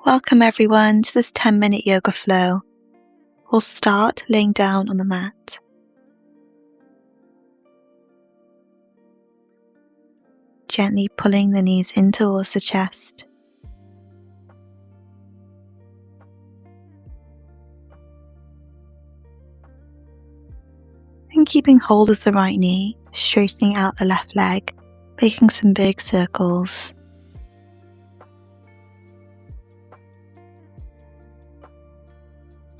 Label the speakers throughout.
Speaker 1: Welcome everyone to this 10-minute yoga flow. We'll start laying down on the mat. Gently pulling the knees in towards the chest. And keeping hold of the right knee, straightening out the left leg, making some big circles.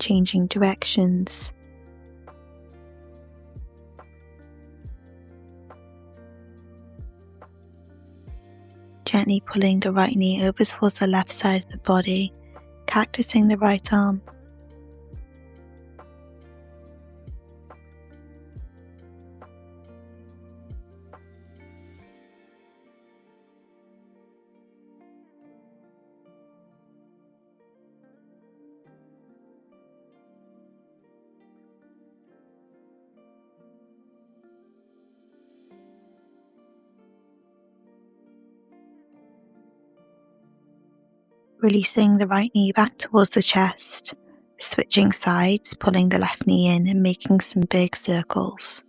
Speaker 1: Changing directions. Gently pulling the right knee over towards the left side of the body, cactusing the right arm. Releasing the right knee back towards the chest, switching sides, pulling the left knee in and making some big circles.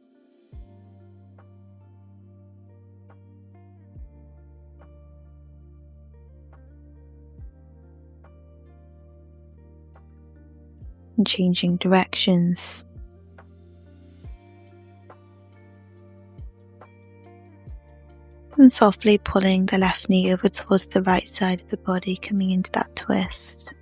Speaker 1: And changing directions. And softly pulling the left knee over towards the right side of the body, coming into that twist.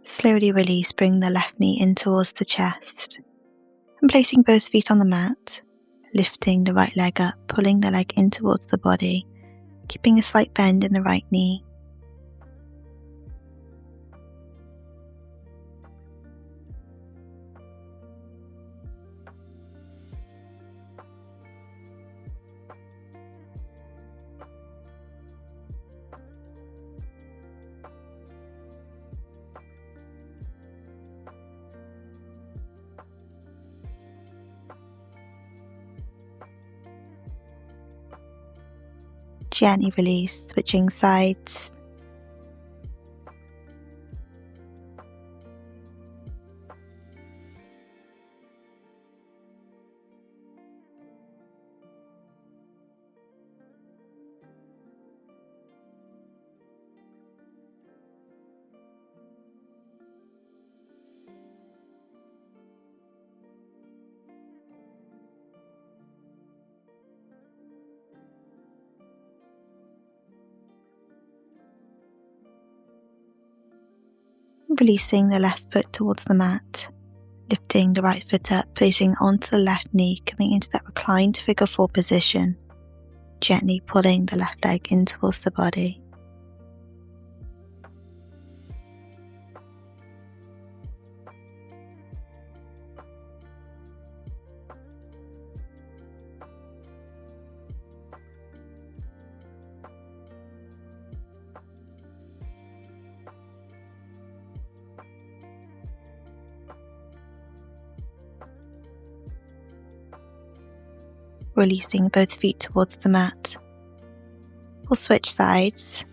Speaker 1: Slowly release, bring the left knee in towards the chest and placing both feet on the mat, lifting the right leg up, pulling the leg in towards the body, keeping a slight bend in the right knee. Gently release, switching sides. Releasing the left foot towards the mat, lifting the right foot up, placing onto the left knee, coming into that reclined figure 4 position, gently pulling the left leg in towards the body. Releasing both feet towards the mat. We'll switch sides.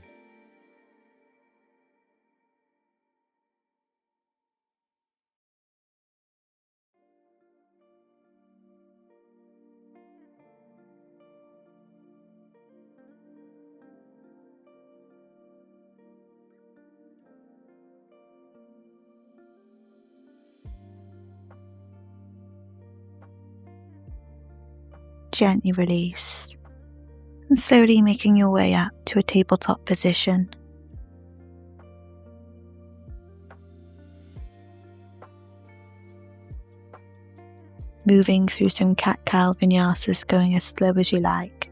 Speaker 1: Gently release and slowly making your way up to a tabletop position. Moving through some cat-cow vinyasas, going as slow as you like.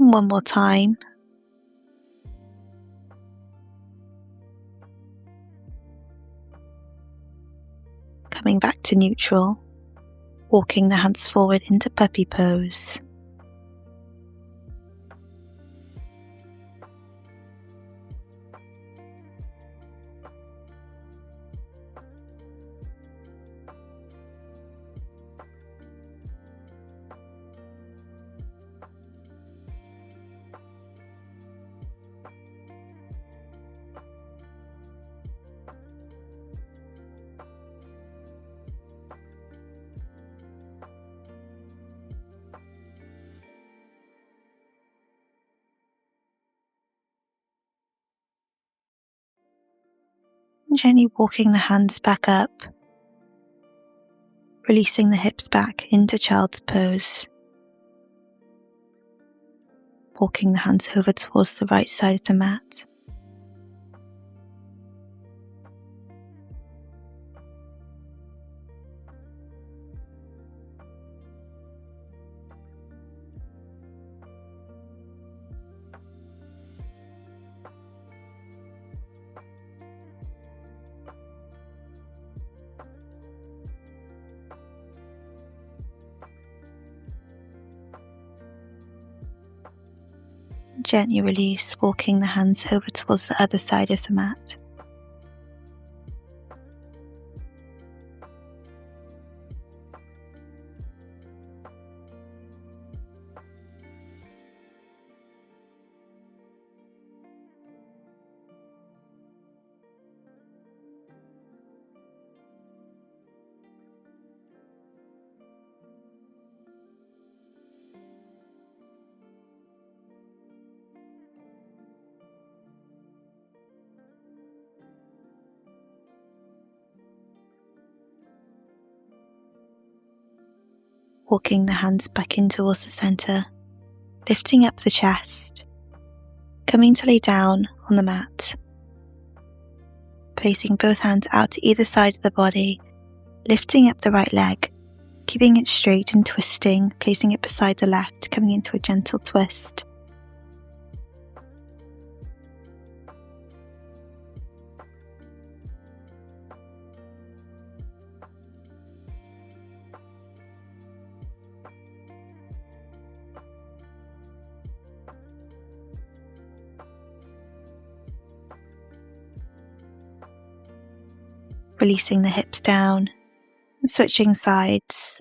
Speaker 1: And one more time. Coming back to neutral, walking the hands forward into puppy pose. Gently walking the hands back up, releasing the hips back into child's pose. Walking the hands over towards the right side of the mat. Gently release, walking the hands over towards the other side of the mat. Walking the hands back in towards the center, lifting up the chest, coming to lay down on the mat, placing both hands out to either side of the body, lifting up the right leg, keeping it straight and twisting, placing it beside the left, coming into a gentle twist. Releasing the hips down and switching sides.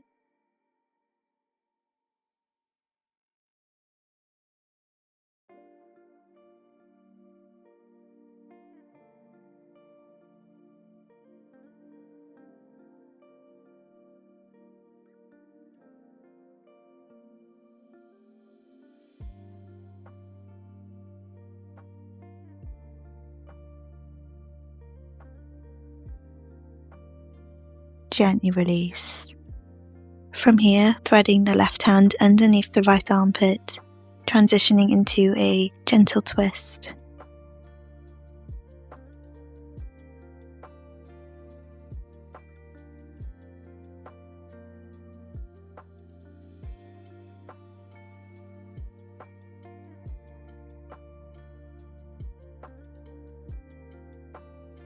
Speaker 1: Gently release. From here, threading the left hand underneath the right armpit, transitioning into a gentle twist.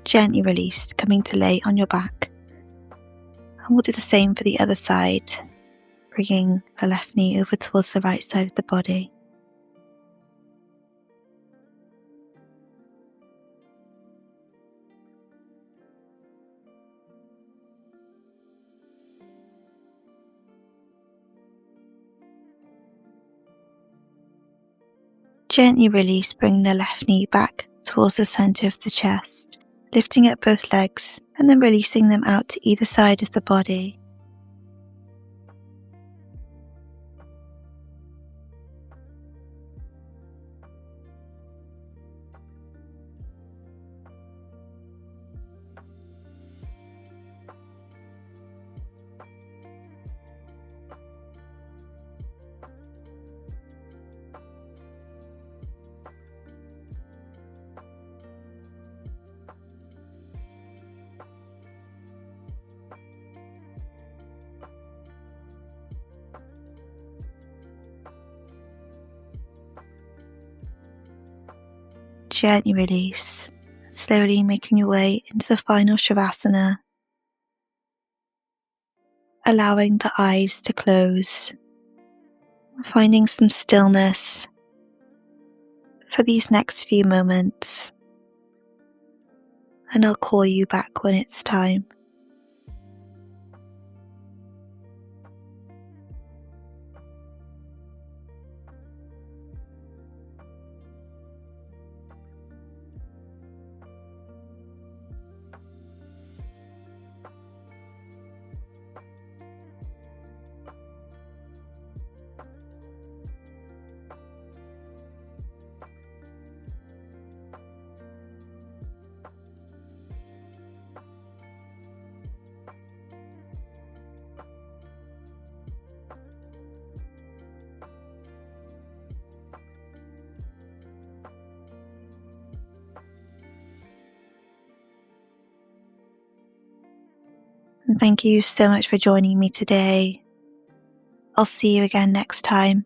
Speaker 1: Gently release, coming to lay on your back. And we'll do the same for the other side, bringing the left knee over towards the right side of the body. Gently release, bring the left knee back towards the center of the chest, lifting up both legs and then releasing them out to either side of the body. gently release, slowly making your way into the final Shavasana, allowing the eyes to close, finding some stillness for these next few moments, and I'll call you back when it's time. And thank you so much for joining me today. I'll see you again next time.